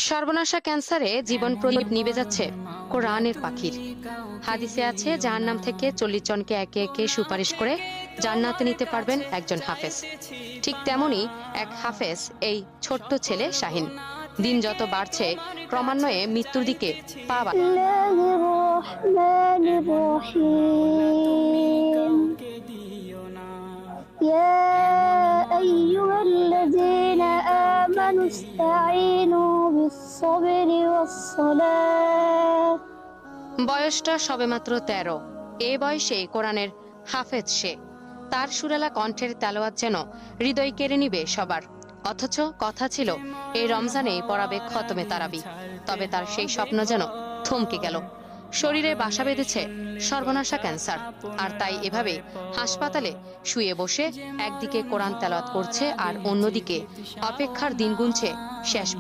সর্বনাশা ক্যান্সারে জীবন প্রদীপ নিভে যাচ্ছে কোরআনের পাখির। হাদিসে আছে জাহান্নাম থেকে 40 জনকে একে একে সুপারিশ করে জান্নাতে নিতে পারবেন একজন হাফেজ। ঠিক তেমনি এক হাফেজ এই ছোট্ট ছেলে শাহিন। দিন যত বাড়ছে ক্রমান্বয়ে মৃত্যুর দিকে পা বয়সটা সবেমাত্র 13। এ বয়সে কোরআনের হাফেজ সে। তার সুরেলা কণ্ঠের তেলাওয়াত যেন হৃদয় কেড়ে নিবে সবার। অথচ কথা ছিল এই রমজানেই পড়াবে খতমে তারাবি। তবে তার সেই স্বপ্ন যেন থমকে গেল। শরীরে বাসা বেঁধেছে সর্বনাশা ক্যান্সার, আর তাই এভাবে হাসপাতালে শুয়ে বসে একদিকে কোরআন তেলাওয়াত করছে আর অন্যদিকে অপেক্ষার দিন গুনছে শেষ